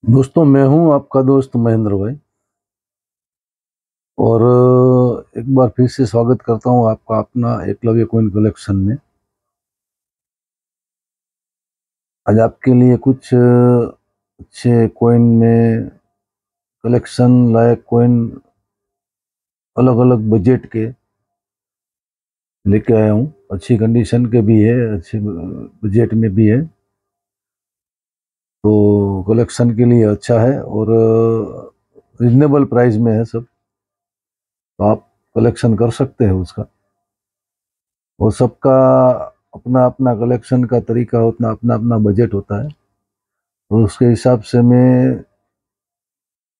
दोस्तों, मैं हूं आपका दोस्त महेंद्र भाई। और एक बार फिर से स्वागत करता हूं आपका अपना एकलव्य कॉइन कलेक्शन में। आज आपके लिए कुछ अच्छे कॉइन में कलेक्शन लायक कॉइन अलग अलग बजट के लेके आया हूं। अच्छी कंडीशन के भी है, अच्छे बजट में भी है, तो कलेक्शन के लिए अच्छा है और रिजनेबल प्राइस में है सब। तो आप कलेक्शन कर सकते हैं उसका। और सबका अपना अपना कलेक्शन का तरीका होता, अपना अपना बजट होता है, तो उसके हिसाब से मैं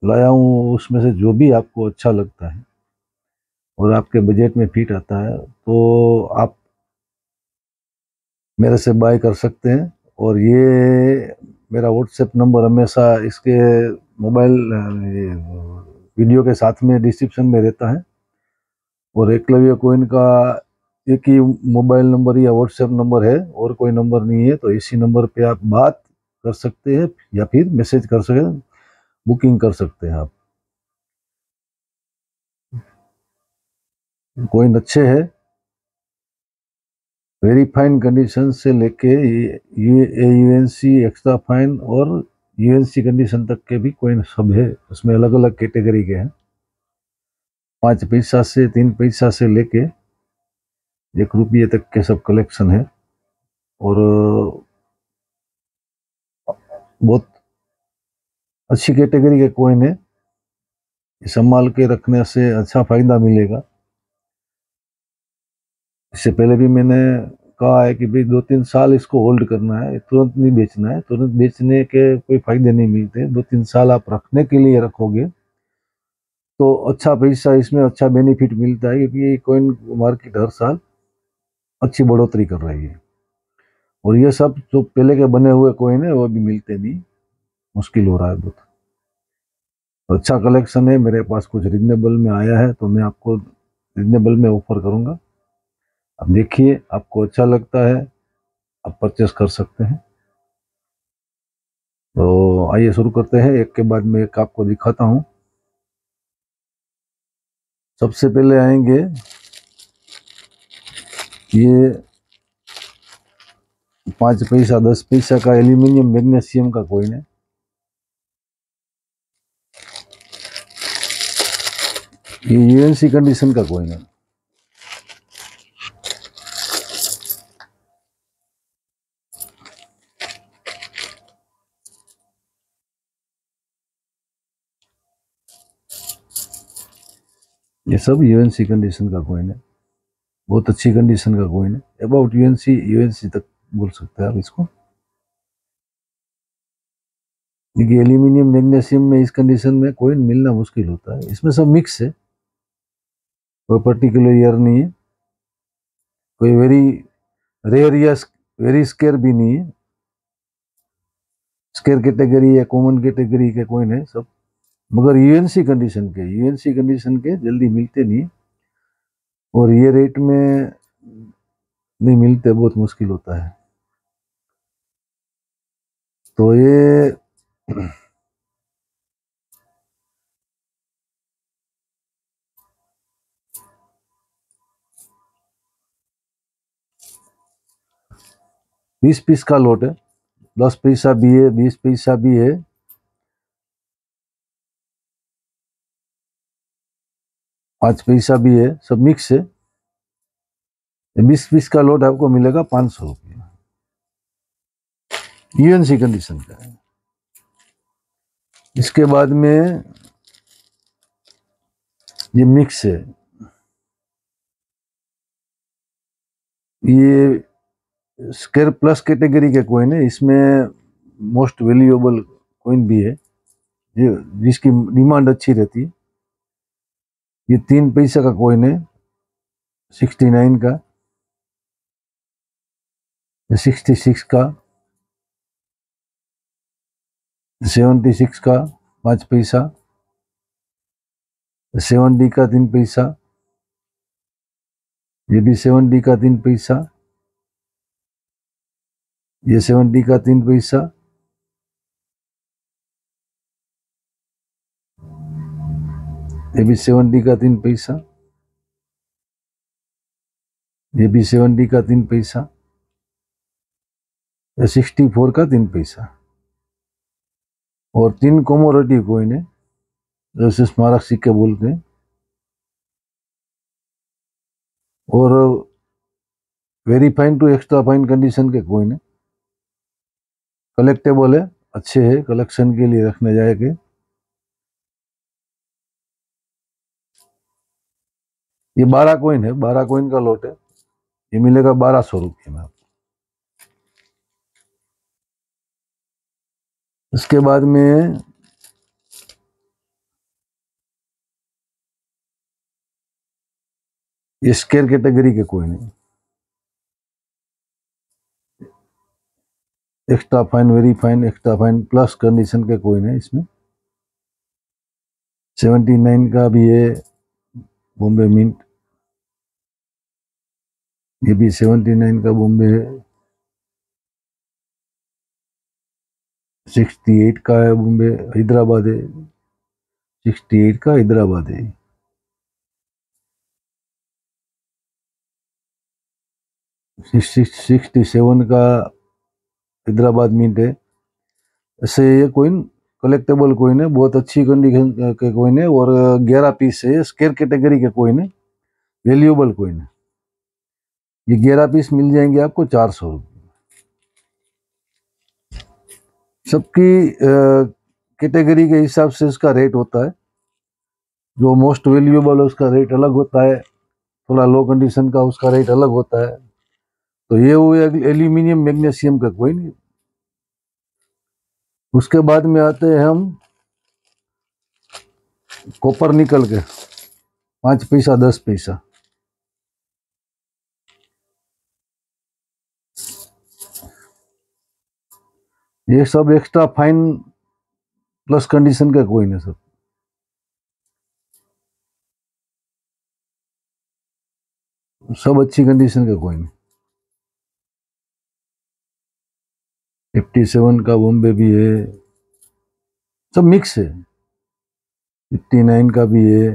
लाया हूँ। उसमें से जो भी आपको अच्छा लगता है और आपके बजट में फिट आता है तो आप मेरे से बाय कर सकते हैं। और ये मेरा व्हाट्सएप नंबर हमेशा इसके मोबाइल वीडियो के साथ में डिस्क्रिप्शन में रहता है। और एकलव्य कोइन का एक ही मोबाइल नंबर या व्हाट्सएप नंबर है, और कोई नंबर नहीं है। तो इसी नंबर पे आप बात कर सकते हैं या फिर मैसेज कर सकते हैं, बुकिंग कर सकते हैं आप। कोइन अच्छे है, वेरी फाइन कंडीशन से लेके यूएनसी एक्स्ट्रा फाइन और यूएनसी कंडीशन तक के भी कोइन सब है। उसमें अलग अलग कैटेगरी के हैं, 5 पैसा से 3 पैसा से लेके 1 रुपये तक के सब कलेक्शन है। और बहुत अच्छी कैटेगरी के कॉइन है, संभाल के रखने से अच्छा फायदा मिलेगा। इससे पहले भी मैंने कहा है कि भाई 2-3 साल इसको होल्ड करना है, तुरंत नहीं बेचना है। तुरंत बेचने के कोई फायदे नहीं मिलते। 2-3 साल आप रखने के लिए रखोगे तो अच्छा पैसा, इसमें अच्छा बेनिफिट मिलता है, क्योंकि ये कॉइन मार्केट हर साल अच्छी बढ़ोतरी कर रही है। और ये सब जो पहले के बने हुए कॉइन है वो भी मिलते नहीं, मुश्किल हो रहा है बहुत। तो अच्छा कलेक्शन है मेरे पास, कुछ रिजनेबल में आया है तो मैं आपको रिजनेबल में ऑफर करूंगा। अब देखिए, आपको अच्छा लगता है आप परचेस कर सकते हैं। तो आइए शुरू करते हैं, एक के बाद में एक आपको दिखाता हूं। सबसे पहले आएंगे ये 5 पैसा 10 पैसा का एल्यूमिनियम मैग्नीशियम का कॉइन है। ये यूएनसी कंडीशन का कॉइन है। ये सब यूएनसी कंडीशन का कॉइन है, बहुत अच्छी कंडीशन का कॉइन है। अबाउट यूएनसी, यूएनसी तक बोल सकते हैं आप इसको। देखिए, एल्यूमिनियम मैग्नीशियम में इस कंडीशन में कॉइन मिलना मुश्किल होता है। इसमें सब मिक्स है, कोई पर्टिकुलर ईयर नहीं है, कोई वेरी रेयर या वेरी स्केयर भी नहीं है। स्केयर कैटेगरी या कॉमन कैटेगरी के कॉइन है सब, मगर यूएनसी कंडीशन के जल्दी मिलते नहीं। और ये रेट में नहीं मिलते, बहुत मुश्किल होता है। तो ये 20 पीस का लोट है। 10 पैसा भी है, 20 पैसा भी है, 5 पैसा भी है, सब मिक्स है। 20 पीस का लोट आपको मिलेगा 500 रुपये, यूएनसी कंडीशन का है। इसके बाद में ये मिक्स है, ये स्केयर प्लस कैटेगरी के कॉइन है। इसमें मोस्ट वैल्यूएबल कॉइन भी है, जिसकी डिमांड अच्छी रहती है। ये 3 पैसा का कॉइन है, 69 का, 66 का, 76 का 5 पैसा, 7D का 3 पैसा, ये भी 7D का 3 पैसा, ये 7D का 3 पैसा, ये भी 70 का 3 पैसा, ये भी 70 का 3 पैसा, ये 64 का 3 पैसा। और 3 कोमोरेटिव कॉइन है, जैसे स्मारक सिक्के बोलते हैं। और very fine to extra fine condition के कॉइन है, कलेक्टेबल है, अच्छे है, कलेक्शन के लिए रखने जाएंगे। ये 12 कॉइन है, 12 कॉइन का लॉट है, ये मिलेगा 1200 रुपये में। इसके बाद में ये स्केयर कैटेगरी के कॉइन है, extra fine, very fine, extra fine plus condition के कॉइन है इसमें। 79 का भी है बॉम्बे मिंट, ये भी 79 का बॉम्बे है। 68 का है बॉम्बे, हैदराबाद है, 68 का हैदराबाद है। 67 का हैदराबाद मिंट है। ऐसे ये कॉइन कलेक्टेबल कॉइन है, बहुत अच्छी कंडीशन के कॉइन है, और 11 पीस है, स्केयर कैटेगरी के कॉइन है, वैल्यूएबल कॉइन है। ये 11 पीस मिल जाएंगे आपको 400 रुपये। सबकी कैटेगरी के हिसाब से इसका रेट होता है, जो मोस्ट वैल्यूएबल है उसका रेट अलग होता है, थोड़ा लो कंडीशन का उसका रेट अलग होता है। तो ये वो एल्यूमिनियम मैग्नीशियम का कॉइन। उसके बाद में आते हैं हम कॉपर निकल के, 5 पैसा 10 पैसा। ये सब एक्स्ट्रा फाइन प्लस कंडीशन का कॉइन है सब। सब अच्छी कंडीशन का कॉइन है। 57 का बॉम्बे भी है, सब मिक्स है। 59 का भी है,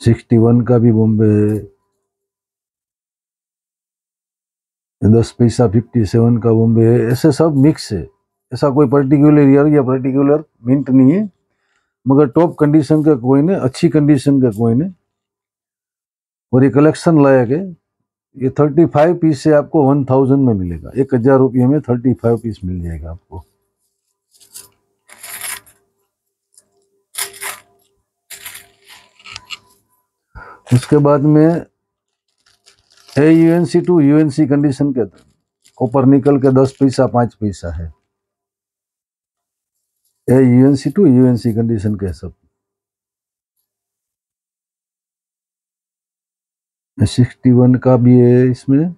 61 का भी बॉम्बे है, 10 पैसा 57 का बॉम्बे है। ऐसे सब मिक्स है, ऐसा कोई पर्टिकुलर ईयर या पर्टिकुलर मिंट नहीं है, मगर टॉप कंडीशन का कॉइन है, अच्छी कंडीशन का कॉइन है, और ये कलेक्शन लायक है। ये 35 पीस से आपको 1000 में मिलेगा, 1000 रुपये में 35 पीस मिल जाएगा आपको। उसके बाद में है यूएनसी टू यूएनसी कंडीशन के कॉपर निकल के 10 पैसा 5 पैसा है, यूएनसी टू यूएनसी कंडीशन के सब। 61 का भी है इसमें,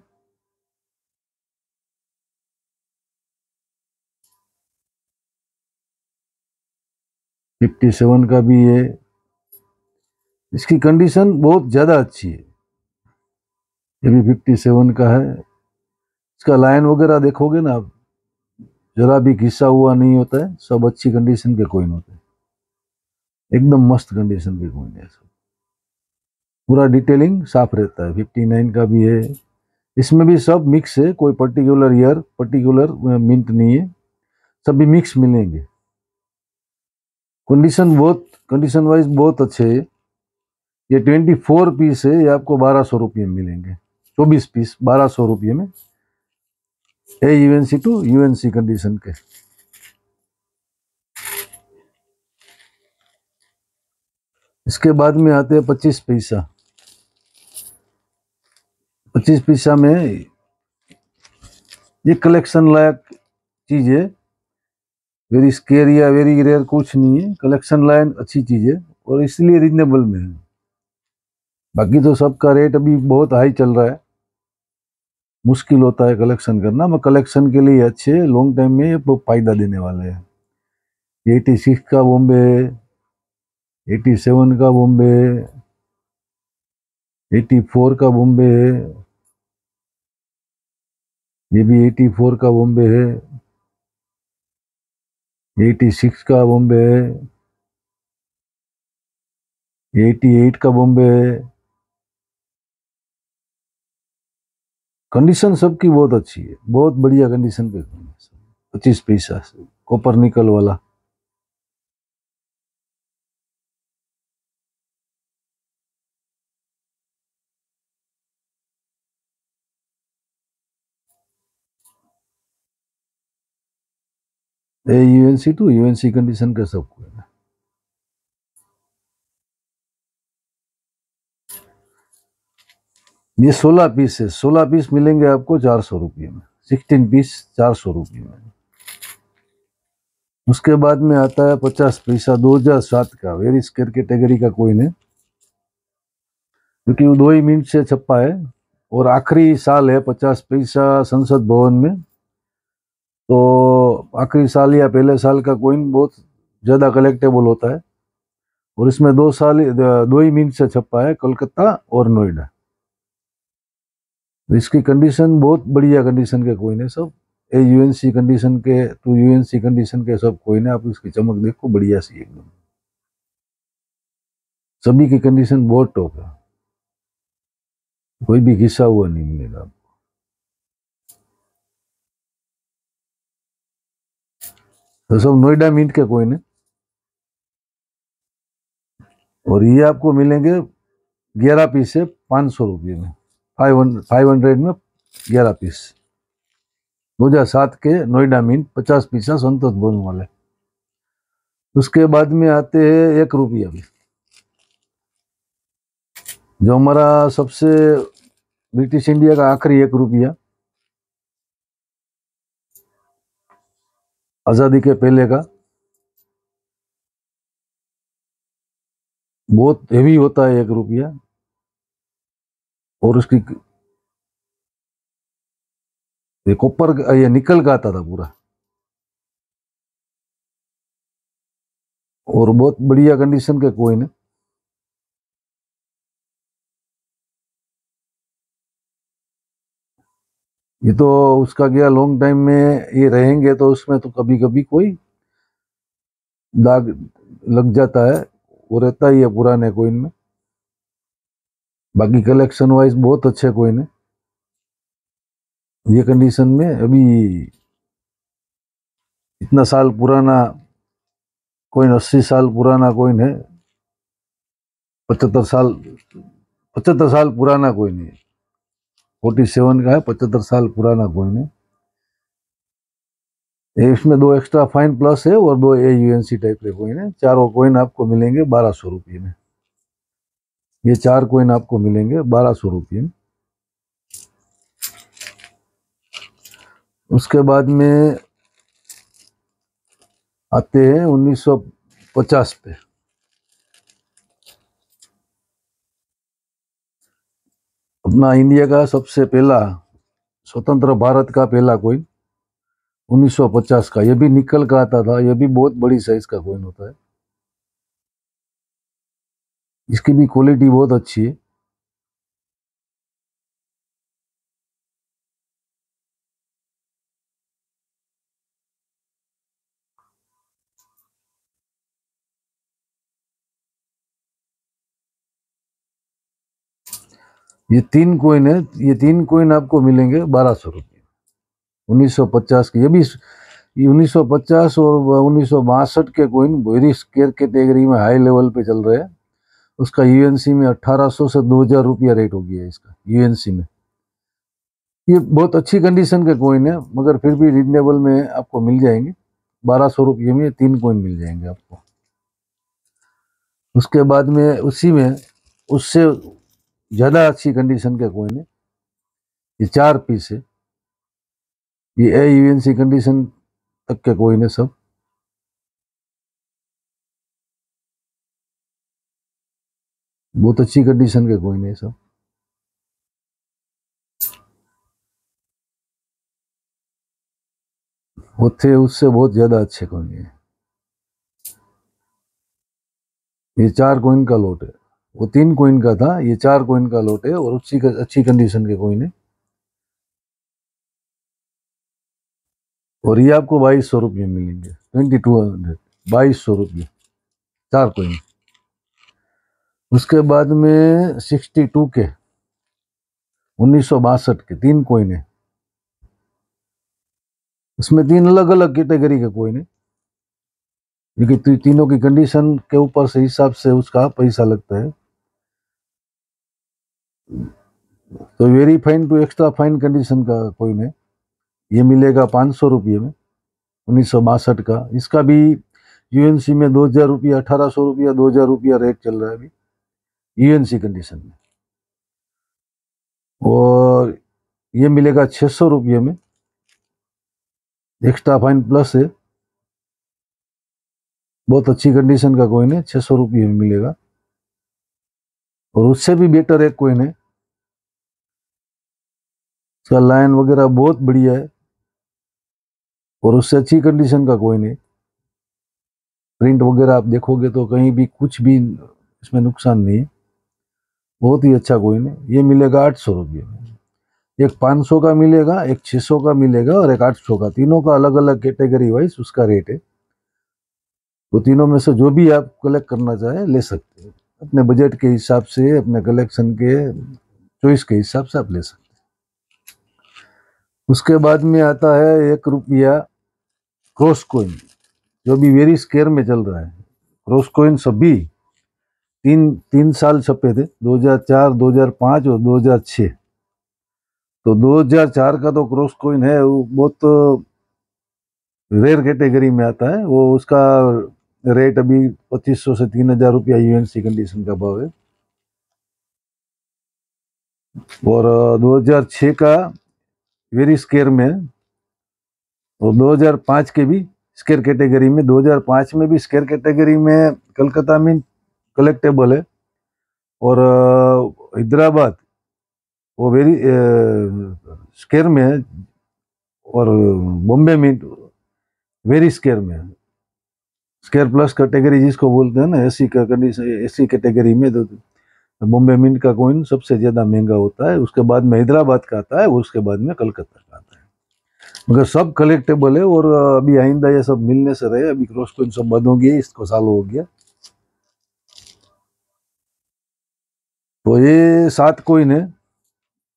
फिफ्टी सेवन का भी है। इसकी कंडीशन बहुत ज़्यादा अच्छी है। ये भी 57 का है। इसका लाइन वगैरह देखोगे ना आप, जरा भी घिसा हुआ नहीं होता है, सब अच्छी कंडीशन के कॉइन होते हैं, एकदम मस्त कंडीशन के कॉइन है सब, पूरा डिटेलिंग साफ रहता है। 59 का भी है, इसमें भी सब मिक्स है, कोई पर्टिकुलर ईयर पर्टिकुलर मिंट नहीं है, सब भी मिक्स मिलेंगे। कंडीशन वाइज बहुत अच्छे है। ये 24 पीस है, ये आपको 1200 रुपये में मिलेंगे, 24 पीस 1200 रुपये में, यूएनसी टू यूएनसी कंडीशन के। इसके बाद में आते हैं 25 पैसा। 25 पैसा में ये कलेक्शन लायक चीज है, वेरी स्केयर या वेरी रेयर कुछ नहीं है, कलेक्शन लायक अच्छी चीज है, और इसलिए रिजनेबल में है। बाकी तो सबका रेट अभी बहुत हाई चल रहा है, मुश्किल होता है कलेक्शन करना, मैं कलेक्शन के लिए अच्छे लॉन्ग टाइम में ये फायदा देने वाले हैं। 86 का बॉम्बे, 87 का बॉम्बे, 84 का बॉम्बे है, ये भी 84 का बॉम्बे है, 86 का बॉम्बे है, 88 का बॉम्बे है। कंडीशन सबकी बहुत अच्छी है, बहुत बढ़िया कंडीशन पे। 25 पैसा कॉपर निकल वाला। यूएनसी टू यूएनसी कंडीशन का सब कोई है। ये 16 पीस है, 16 पीस मिलेंगे आपको 400 रुपये में, 16 पीस 400 रुपये में। उसके बाद में आता है 50 पैसा 2007 का, वेरी स्केयर कैटेगरी का कोइन है, क्योंकि वो 2 ही मिनट से छपा है और आखिरी साल है 50 पैसा संसद भवन में। तो आखिरी साल या पहले साल का कोइन बहुत ज़्यादा कलेक्टेबल होता है, और इसमें 2 ही मिनट से छपा है, कोलकाता और नोएडा। इसकी कंडीशन बहुत बढ़िया कंडीशन के कोइन है सब। यूएनसी कंडीशन के टू यूएनसी कंडीशन के सब कोइन है। आप इसकी चमक देखो, बढ़िया सी एकदम, सभी की कंडीशन बहुत टॉप है, कोई भी घिसा हुआ नहीं मिलेगा आपको। तो सब नोएडा मिंट के कोइन है, और ये आपको मिलेंगे 11 पीस है 500 रुपये में, 500 में 11 पीस। 2007 के नोएडा मिंट 50 पीसा संतोष भवन वाले। उसके बाद में आते हैं 1 रुपया भी, जो हमारा सबसे ब्रिटिश इंडिया का आखिरी 1 रुपया, आजादी के पहले का। बहुत हेवी होता है 1 रुपया, और उसकी ये कॉपर ये निकल का आता था पूरा, और बहुत बढ़िया कंडीशन के कोइन है। ये तो उसका क्या लॉन्ग टाइम में ये रहेंगे तो उसमें तो कभी कभी कोई दाग लग जाता है, वो रहता ही है पुराने कोइन में। बाकी कलेक्शन वाइज बहुत अच्छे कोइन है। ये कंडीशन में अभी इतना साल पुराना कोइन, 80 साल पुराना कोइन है, 75 साल, 75 साल पुराना कोइन है, 47 का है, 75 साल पुराना कोइन है। इसमें 2 एक्स्ट्रा फाइन प्लस है और 2 यूएनसी टाइप के कोइन है। चारों कोइन आपको मिलेंगे 1200 रुपये में। ये 4 कोइन आपको मिलेंगे 1200 रुपये में। उसके बाद में आते हैं 1950 पे। अपना इंडिया का सबसे पहला स्वतंत्र भारत का पहला कोइन 1950 का, ये भी निकल का आता था, ये भी बहुत बड़ी साइज का कोइन होता है। इसकी भी क्वालिटी बहुत अच्छी है। ये 3 कोइन है, ये 3 कोइन आपको मिलेंगे 1200 रुपये, 1950 के। ये भी 1950 और 1962 के कोइन वेरी स्केयर कैटेगरी में हाई लेवल पे चल रहे हैं। उसका यूएनसी में 1800 से 2000 रुपया रेट हो गया है इसका यूएनसी में। ये बहुत अच्छी कंडीशन के कोइन है, मगर फिर भी रिजनेबल में आपको मिल जाएंगे। 1200 रुपये में 3 कोइन मिल जाएंगे आपको। उसके बाद में उसी में उससे ज़्यादा अच्छी कंडीशन के कोइन है, ये 4 पीस है। ये यूएनसी कंडीशन तक के कोइन है सब। बहुत अच्छी कंडीशन के कोइन है सब, वो थे उससे बहुत ज़्यादा अच्छे कोइन है। ये 4 कोइन का लोट है, वो 3 कोइन का था, ये 4 कोइन का लोट है, और उसी का अच्छी कंडीशन के कोइन है। और ये आपको 2200 रुपये मिलेंगे, 2200, 2200 रुपये 4 कोइन। उसके बाद में 62 के 1962 के 3 कोइन है। उसमें 3 अलग अलग कैटेगरी के कोइन है, क्योंकि तीनों की कंडीशन के ऊपर से हिसाब से उसका पैसा लगता है। तो very fine to extra fine condition का कोइन है, ये मिलेगा 500 रुपये में, 1962 का। इसका भी यूएनसी में 2000 रुपया, 1800 रुपया, 2000 रुपया रेट चल रहा है अभी यूएनसी कंडीशन में। और ये मिलेगा 600 रुपये में, एक्स्ट्रा फाइन प्लस है, बहुत अच्छी कंडीशन का कोइन है, 600 रुपये में मिलेगा। और उससे भी बेटर एक कोइन है, इसका लाइन वगैरह बहुत बढ़िया है और उससे अच्छी कंडीशन का कोइन है। प्रिंट वगैरह आप देखोगे तो कहीं भी कुछ भी इसमें नुकसान नहीं है, बहुत ही अच्छा कोइन है। ये मिलेगा 800 रुपये में। एक 500 का मिलेगा, एक 600 का मिलेगा और एक 800 का। तीनों का अलग अलग कैटेगरी वाइज उसका रेट है। तो तीनों में से जो भी आप कलेक्ट करना चाहे ले सकते हैं, अपने बजट के हिसाब से, अपने कलेक्शन के चॉइस के हिसाब से आप ले सकते हैं। उसके बाद में आता है 1 रुपया क्रॉस कोइन, जो भी वेरी स्केयर में चल रहा है। क्रॉस कोइन सभी तीन साल छपे थे, 2004, 2005 और 2006। तो 2004 का तो क्रॉस कोइन है, वो बहुत रेयर कैटेगरी में आता है। वो उसका रेट अभी 2500 से 3000 रुपया यूएनसी कंडीशन का भाव है। और 2006 का वेरी स्केयर में, और 2005 के भी स्केयर कैटेगरी में। 2005 में भी स्केयर कैटेगरी में कलकत्ता मिंट कलेक्टेबल है, और हैदराबाद वो वेरी स्केयर में है, और बॉम्बे मिंट वेरी स्केयर में है। स्केयर प्लस कैटेगरी जिसको बोलते हैं ना, एसी का कंडीशन, एसी कैटेगरी में तो बॉम्बे मिंट का कॉइन सबसे ज्यादा महंगा होता है। उसके बाद में हैदराबाद का आता है, और उसके बाद में कलकत्ता का आता है। मगर सब कलेक्टेबल है, और अभी आइंदा ये सब मिलने से रहे। अभी क्रॉस कॉइन सब बंद हो गया, इसको साल हो गया। तो ये 7 कॉइन है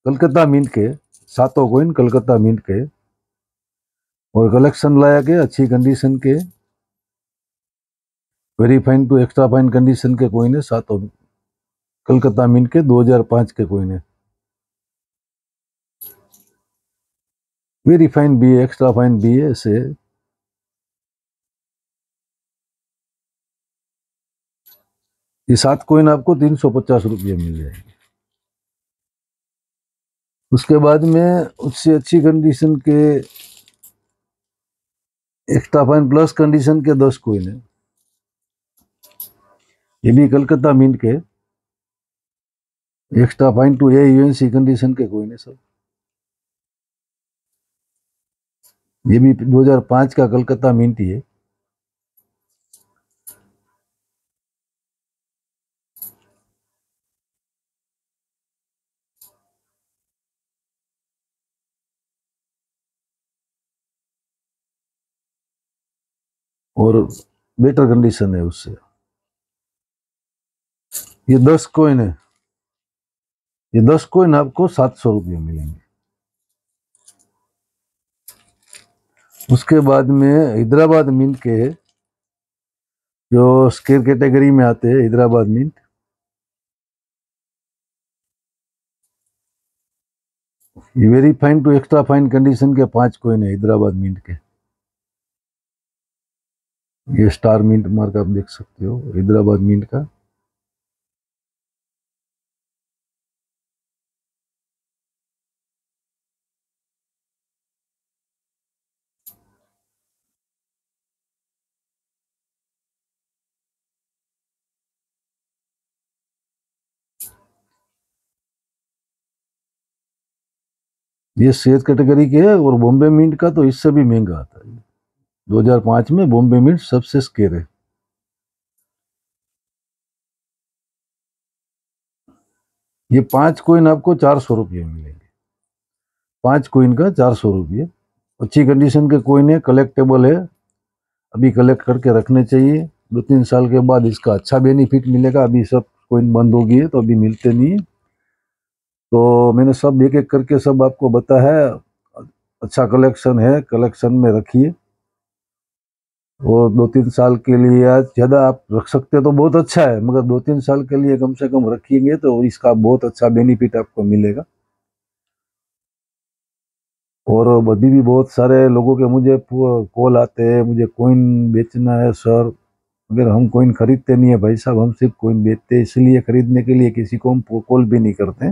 कलकत्ता मिंट के, 7 कॉइन कलकत्ता मिंट के, और कलेक्शन लायक है, अच्छी कंडीशन के, very fine to extra fine condition के कॉइन है। 7 कलकत्ता मिंट के 2005 के कॉइन है। वेरी फाइन भी है, एक्स्ट्रा फाइन भी है, ऐसे। ये 7 कॉइन आपको 350 रुपये मिल जाएगी। उसके बाद में उससे अच्छी कंडीशन के एक्स्ट्रा फाइन प्लस कंडीशन के 10 कॉइन है, ये भी कलकत्ता मिंट के extra fine to a UNC condition के कॉइन है सब। ये भी 2005 का कलकत्ता मिंट ही है। और बेटर कंडीशन है उससे। ये 10 कॉइन है, ये 10 कॉइन आपको 700 रुपये मिलेंगे। उसके बाद में हैदराबाद मिंट के, जो स्केयर कैटेगरी में आते हैं, हैदराबाद मिंट, ये very fine to extra fine condition के 5 कॉइन है हैदराबाद मिंट के। ये स्टार मिंट मार्क आप देख सकते हो हैदराबाद मिंट का। ये सेहत कैटेगरी के है, और बॉम्बे मिंट का तो इससे भी महंगा आता है। 2005 में बॉम्बे मिंट सबसे स्केयर है। ये 5 कॉइन आपको 400 रुपये मिलेंगे, 5 कॉइन का 400 रुपये। अच्छी कंडीशन के कोइन है, कलेक्टेबल है, अभी कलेक्ट करके रखने चाहिए। 2-3 साल के बाद इसका अच्छा बेनिफिट मिलेगा। अभी सब कोइन बंद हो गई है तो अभी मिलते नहीं है। तो मैंने सब एक एक करके सब आपको बताया है। अच्छा कलेक्शन है, कलेक्शन में रखिए। और 2-3 साल के लिए, आज ज़्यादा आप रख सकते तो बहुत अच्छा है, मगर 2-3 साल के लिए कम से कम रखिएंगे तो इसका बहुत अच्छा बेनिफिट आपको मिलेगा। और अभी भी बहुत सारे लोगों के मुझे कॉल आते हैं, मुझे कोइन बेचना है सर। अगर हम कोइन खरीदते नहीं है भाई साहब, हम सिर्फ कोइन बेचते हैं, इसलिए खरीदने के लिए किसी को हम कॉल भी नहीं करते।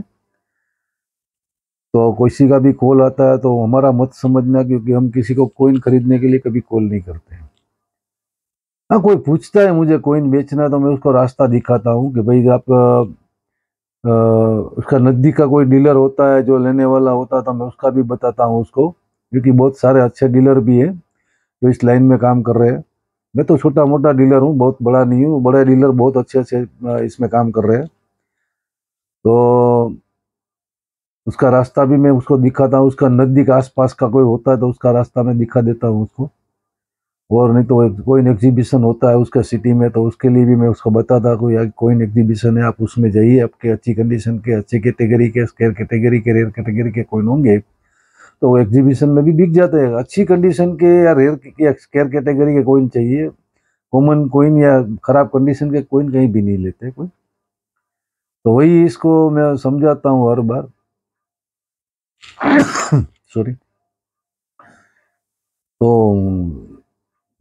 तो किसी का भी कॉल आता है तो हमारा मत समझना, क्योंकि हम किसी को कोइन खरीदने के लिए कभी कॉल नहीं करते हैं। हाँ, कोई पूछता है मुझे कोइन बेचना है तो मैं उसको रास्ता दिखाता हूँ कि भाई आप उसका नज़दीक का कोई डीलर होता है जो लेने वाला होता है तो मैं उसका भी बताता हूँ उसको, क्योंकि बहुत सारे अच्छे डीलर भी हैं जो इस लाइन में काम कर रहे हैं। मैं तो छोटा मोटा डीलर हूँ, बहुत बड़ा नहीं हूँ। बड़े डीलर बहुत अच्छे अच्छे इसमें काम कर रहे हैं। तो उसका रास्ता भी मैं उसको दिखाता हूँ। उसका नज़दीक आसपास का कोई होता है तो उसका रास्ता मैं दिखा देता हूँ उसको। और नहीं तो कोई एग्जीबिशन होता है उसका सिटी में तो उसके लिए भी मैं उसको बताता, कोई एग्जीबिशन है आप उसमें जाइए, आपके अच्छी कंडीशन के, अच्छी कैटेगरी के, स्केयर कैटेगरी के, रेयर कैटेगरी के कोइन होंगे तो वो एग्जीबिशन में भी बिक जाते हैं। अच्छी कंडीशन के या रेयर या स्केयर कैटेगरी के कोइन चाहिए, कॉमन कोइन या खराब कंडीशन के कोइन कहीं भी नहीं लेते कोई। तो वही इसको मैं समझाता हूँ हर बार। सॉरी। तो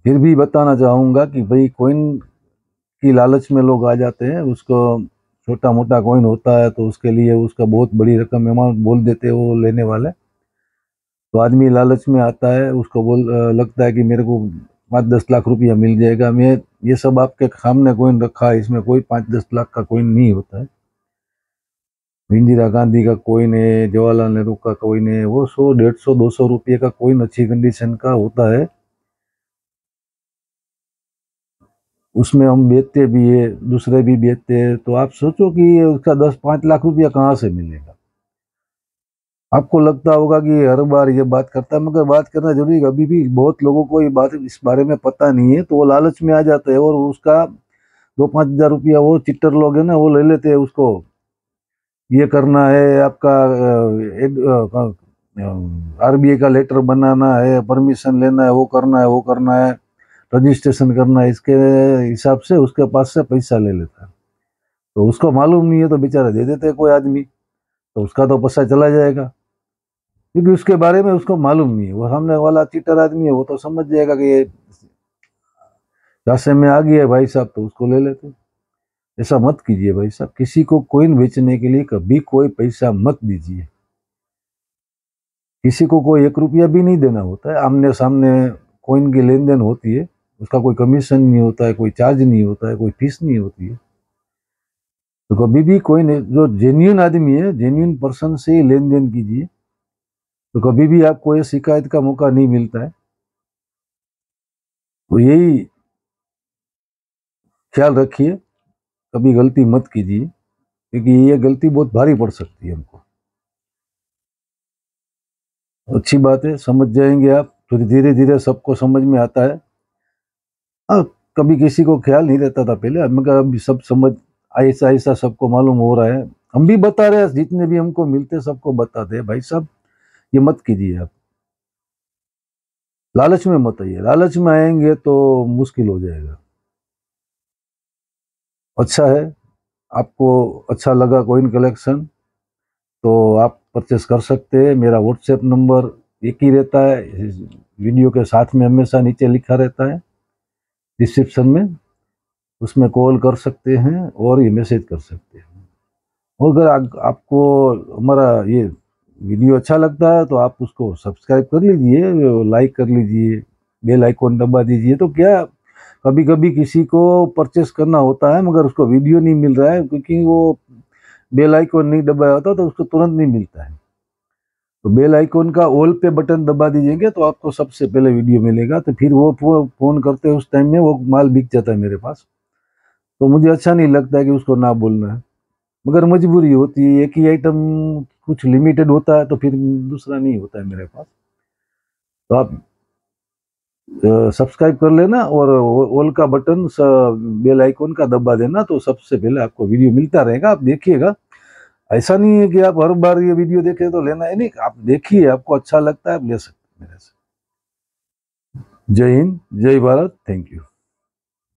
फिर भी बताना चाहूँगा कि भाई कोइन की लालच में लोग आ जाते हैं। उसको छोटा मोटा कॉइन होता है तो उसके लिए उसका बहुत बड़ी रकम अमाउंट बोल देते हैं वो लेने वाले। तो आदमी लालच में आता है, उसको लगता है कि मेरे को 5-10 लाख रुपया मिल जाएगा। मैं ये सब आपके सामने कॉइन रखा है, इसमें कोई 5-10 लाख का कॉइन नहीं होता है। इंदिरा गांधी का कॉइन है, जवाहरलाल नेहरू का कॉइन है, वो 100, 150, 200 रुपये का कॉइन अच्छी कंडीशन का होता है। उसमें हम बेचते भी है, दूसरे भी बेचते हैं। तो आप सोचो कि उसका 10-5 लाख रुपया कहाँ से मिलेगा। आपको लगता होगा कि हर बार ये बात करता है, मगर बात करना जरूरी है। अभी भी बहुत लोगों को ये बात इस बारे में पता नहीं है, तो वो लालच में आ जाते हैं और उसका 2-5 हजार रुपया वो चिट्टर लोग है ना वो ले लेते हैं। उसको ये करना है आपका आरबीआई का लेटर बनाना है, परमिशन लेना है, वो करना है, वो करना है, रजिस्ट्रेशन करना है, इसके हिसाब से उसके पास से पैसा ले लेता है। तो उसको मालूम नहीं है तो बेचारा दे देते हैं कोई आदमी, तो उसका तो पैसा चला जाएगा, क्योंकि उसके बारे में उसको मालूम नहीं है। वो सामने वाला चीटर आदमी है, वो तो समझ जाएगा कि ये रास्ते में आ गया है भाई साहब, तो उसको ले लेते। ऐसा मत कीजिए भाई साहब, किसी को कोइन बेचने के लिए कभी कोई पैसा मत दीजिए। किसी को कोई 1 रुपया भी नहीं देना होता है। आमने सामने कोइन की लेन देन होती है, उसका कोई कमीशन नहीं होता है, कोई चार्ज नहीं होता है, कोई फीस नहीं होती है। तो कभी भी कोई जो जेन्युइन आदमी है, जेन्युइन पर्सन से ही लेन देन कीजिए, तो कभी भी आपको ये शिकायत का मौका नहीं मिलता है। तो यही ख्याल रखिए, कभी गलती मत कीजिए, क्योंकि ये गलती बहुत भारी पड़ सकती है हमको। अच्छी बात है, समझ जाएंगे आप, फिर धीरे धीरे सबको समझ में आता है। हाँ, कभी किसी को ख्याल नहीं रहता था पहले, मगर अभी सब समझ, ऐसा ऐसा सबको मालूम हो रहा है। हम भी बता रहे हैं, जितने भी हमको मिलते सबको बताते हैं भाई साहब ये मत कीजिए आप, लालच में मत आइए। लालच में आएंगे तो मुश्किल हो जाएगा। अच्छा है, आपको अच्छा लगा कॉइन कलेक्शन तो आप परचेस कर सकते हैं। मेरा व्हाट्सएप नंबर एक ही रहता है, वीडियो के साथ में हमेशा नीचे लिखा रहता है डिस्क्रिप्शन में, उसमें कॉल कर सकते हैं और ये मैसेज कर सकते हैं। और अगर आपको हमारा ये वीडियो अच्छा लगता है तो आप उसको सब्सक्राइब कर लीजिए, लाइक कर लीजिए, बेल आइकॉन दबा दीजिए। तो क्या, कभी कभी किसी को परचेस करना होता है मगर उसको वीडियो नहीं मिल रहा है, क्योंकि वो बेल आइकॉन नहीं दबाया होता तो उसको तुरंत नहीं मिलता है। तो बेल आइकॉन का ऑल पे बटन दबा दीजिएंगे तो आपको सबसे पहले वीडियो मिलेगा। तो फिर वो फोन करते हैं उस टाइम में वो माल बिक जाता है मेरे पास। तो मुझे अच्छा नहीं लगता है कि उसको ना बोलना है, मगर मजबूरी होती है। एक ही आइटम कुछ लिमिटेड होता है तो फिर दूसरा नहीं होता है मेरे पास। तो आप सब्सक्राइब कर लेना और ऑल का बटन, बेल आइकन का दबा देना, तो सबसे पहले आपको वीडियो मिलता रहेगा। आप देखिएगा, ऐसा नहीं है कि आप हर बार ये वीडियो देखें तो लेना है, नहीं, आप देखिए, आपको अच्छा लगता है आप ले सकते हैं मेरे से। जय हिंद, जय भारत, थैंक यू।